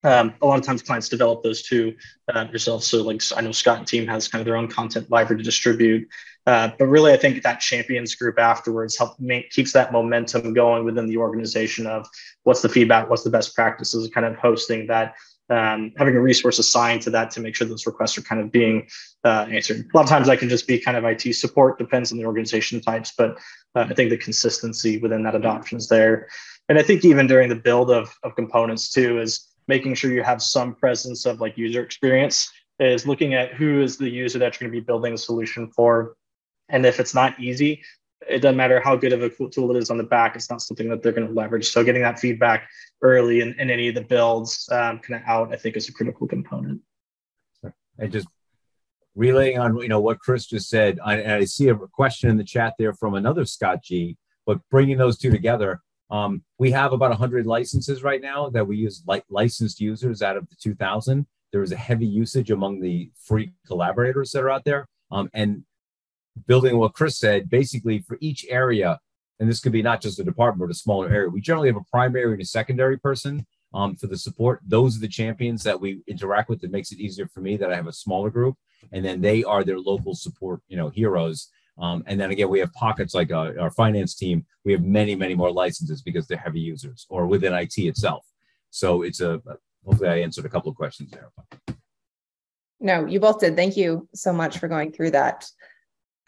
A lot of times clients develop those too yourself. So like I know Scott and team has kind of their own content library to distribute. But really, I think that champions group afterwards keeps that momentum going within the organization of what's the feedback, what's the best practices, kind of hosting that, having a resource assigned to that to make sure those requests are kind of being answered. A lot of times that can just be kind of IT support, depends on the organization types, but I think the consistency within that adoption is there. And I think even during the build of components too is making sure you have some presence of like user experience, is looking at who is the user that you're going to be building a solution for. And if it's not easy, it doesn't matter how good of a tool it is on the back, it's not something that they're going to leverage. So getting that feedback early in any of the builds kind of out, I think is a critical component.
And just relaying on what Chris just said, I see a question in the chat there from another Scott G, but bringing those two together, we have about 100 licenses right now that we use, like licensed users out of the 2,000. There is a heavy usage among the free collaborators that are out there. And building on what Chris said, basically for each area, and this could be not just a department, but a smaller area, we generally have a primary and a secondary person for the support. Those are the champions that we interact with. That makes it easier for me that I have a smaller group, and then they are their local support, heroes. And then again, we have pockets like our finance team. We have many, many more licenses because they're heavy users or within IT itself. So it's hopefully I answered a couple of questions there.
No, you both did. Thank you so much for going through that.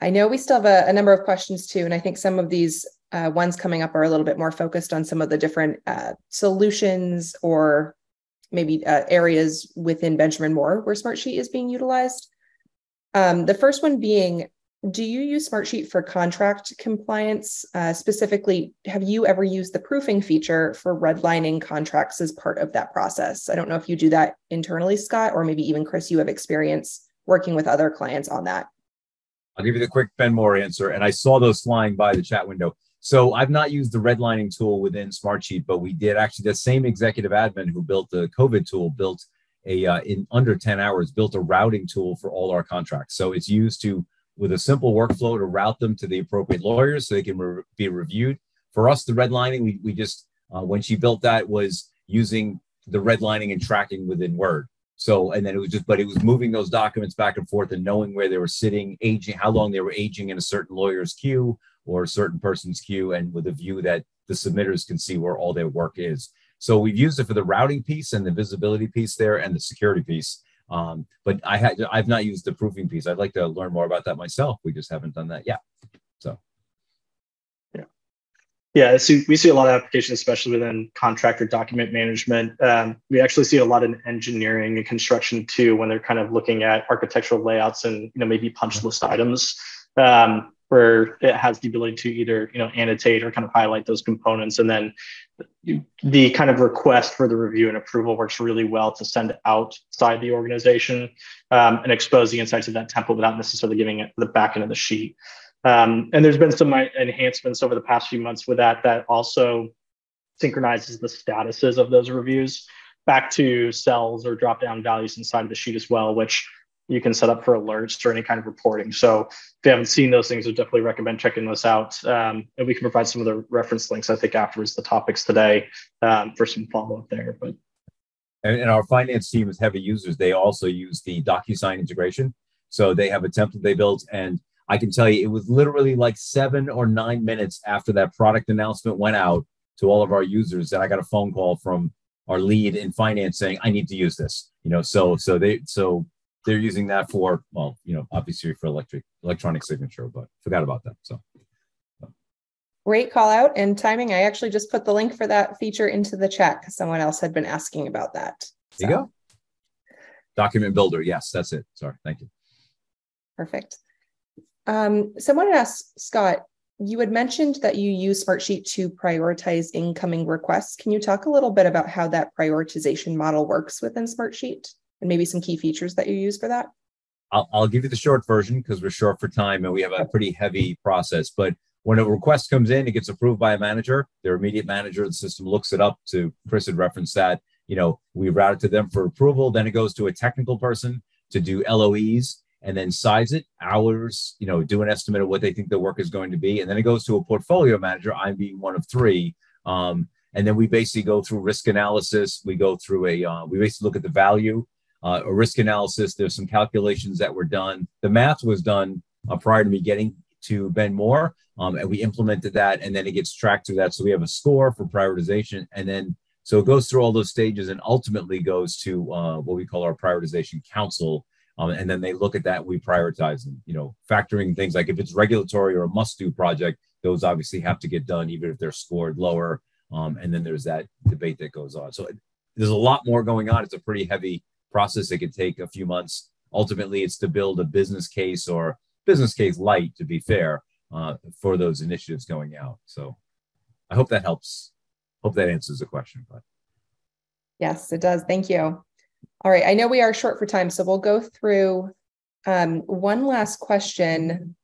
I know we still have a number of questions too, and I think some of these ones coming up are a little bit more focused on some of the different solutions or maybe areas within Benjamin Moore where Smartsheet is being utilized. The first one being, do you use Smartsheet for contract compliance? Specifically, have you ever used the proofing feature for redlining contracts as part of that process? I don't know if you do that internally, Scott, or maybe even Chris, you have experience working with other clients on that.
I'll give you the quick Ben Moore answer. And I saw those flying by the chat window. So I've not used the redlining tool within Smartsheet, but we did actually, the same executive admin who built the COVID tool built in under 10 hours, built a routing tool for all our contracts. So it's used with a simple workflow to route them to the appropriate lawyers so they can be reviewed. For us, the redlining, we just, when she built that, was using the redlining and tracking within Word. So, and then it was moving those documents back and forth and knowing where they were sitting, aging, how long they were aging in a certain lawyer's queue or a certain person's queue, and with a view that the submitters can see where all their work is. So we've used it for the routing piece and the visibility piece there and the security piece. But I've not used the proofing piece. I'd like to learn more about that myself. We just haven't done that yet. So.
Yeah, so we see a lot of applications, especially within contractor document management. We actually see a lot in engineering and construction too, when they're kind of looking at architectural layouts and maybe punch list items, where it has the ability to either annotate or kind of highlight those components, and then the kind of request for the review and approval works really well to send outside the organization and expose the insights of that template without necessarily giving it the back end of the sheet. And there's been some enhancements over the past few months with that also synchronizes the statuses of those reviews. back to cells or drop down values inside of the sheet as well, which you can set up for alerts or any kind of reporting. So if you haven't seen those things, I would definitely recommend checking those out. And we can provide some of the reference links, I think, afterwards, the topics today, for some follow-up there. But
and our finance team is heavy users. They also use the DocuSign integration. So they have a template they built. And I can tell you, it was literally like 7 or 9 minutes after that product announcement went out to all of our users that I got a phone call from our lead in finance saying, I need to use this. So they're using that for, well, obviously for electronic signature, but forgot about that. So
great call out and timing. I actually just put the link for that feature into the chat because someone else had been asking about that.
There you go. Document builder. Yes, that's it. Sorry. Thank you.
Perfect. Someone had asked, Scott, you had mentioned that you use Smartsheet to prioritize incoming requests. Can you talk a little bit about how that prioritization model works within Smartsheet and maybe some key features that you use for that?
I'll give you the short version because we're short for time and we have a pretty heavy process. But when a request comes in, it gets approved by a manager. Their immediate manager of the system looks it up. To Chris had referenced that. We route it to them for approval. Then it goes to a technical person to do LOEs and then size it, hours, do an estimate of what they think the work is going to be. And then it goes to a portfolio manager, I'm being one of 3. And then we basically go through risk analysis. We go through we basically look at the value, a risk analysis. There's some calculations that were done. The math was done prior to me getting to Ben Moore, and we implemented that, and then it gets tracked through that. So we have a score for prioritization, and then so it goes through all those stages and ultimately goes to what we call our prioritization council. And then they look at that, we prioritize them, factoring things like if it's regulatory or a must-do project, those obviously have to get done, even if they're scored lower. And then there's that debate that goes on. So there's a lot more going on. It's a pretty heavy process. It could take a few months. Ultimately, it's to build a business case or business case light, to be fair, for those initiatives going out. So I hope that helps. Hope that answers the question. But
yes, it does. Thank you. All right. I know we are short for time, so we'll go through one last question,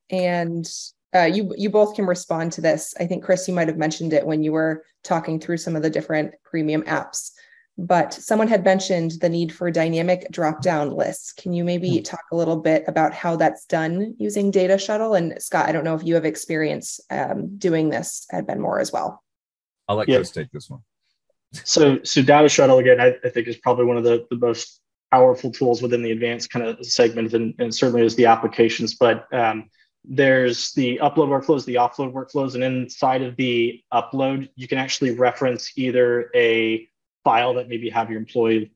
and you both can respond to this. I think, Chris, you might have mentioned it when you were talking through some of the different premium apps, but someone had mentioned the need for dynamic drop-down lists. Can you maybe talk a little bit about how that's done using Data Shuttle? And Scott, I don't know if you have experience doing this at Ben Moore as well.
I'll let Chris take this one.
So Data Shuttle, again, I think is probably one of the most powerful tools within the advanced kind of segment, and certainly is the applications. But there's the upload workflows, the offload workflows, and inside of the upload, you can actually reference either a file that maybe have your employee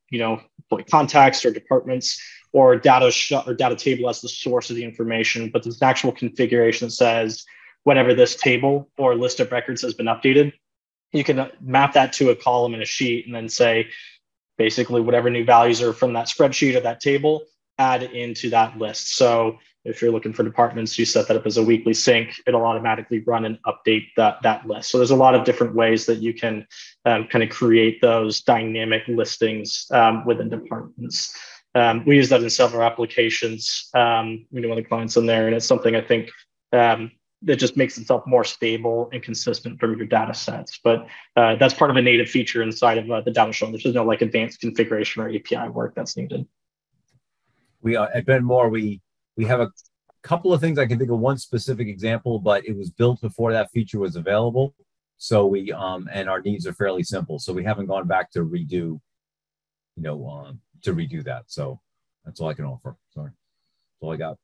contacts or departments, or data table as the source of the information. But there's an actual configuration that says whenever this table or list of records has been updated, you can map that to a column in a sheet and then say, basically, whatever new values are from that spreadsheet or that table, add into that list. So if you're looking for departments, you set that up as a weekly sync, it'll automatically run and update that list. So there's a lot of different ways that you can kind of create those dynamic listings within departments. We use that in several applications. We know one of the clients in there, and it's something I think that just makes itself more stable and consistent from your data sets. But that's part of a native feature inside of the Data Shuttle. There's no advanced configuration or API work that's needed.
We at Ben Moore, we have a couple of things. I can think of one specific example, but it was built before that feature was available. So we and our needs are fairly simple. So we haven't gone back to redo, that. So that's all I can offer. Sorry, that's all I got.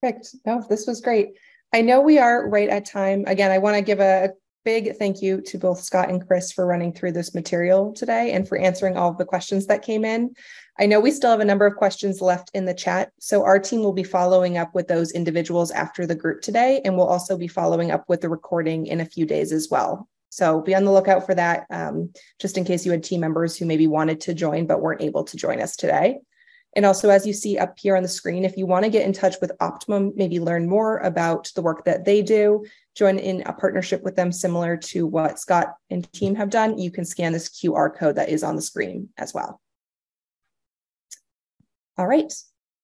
Perfect. No, this was great. I know we are right at time. Again, I want to give a big thank you to both Scott and Chris for running through this material today and for answering all of the questions that came in. I know we still have a number of questions left in the chat, so our team will be following up with those individuals after the group today, and we'll also be following up with the recording in a few days as well. So be on the lookout for that, just in case you had team members who maybe wanted to join but weren't able to join us today. And also, as you see up here on the screen, if you want to get in touch with Optimum, maybe learn more about the work that they do, join in a partnership with them similar to what Scott and team have done, you can scan this QR code that is on the screen as well. All right.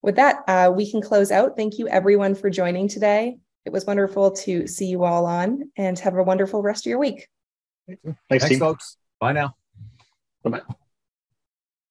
With that, we can close out. Thank you, everyone, for joining today. It was wonderful to see you all on, and have a wonderful rest of your week.
Thanks, folks. Bye now.
Bye-bye.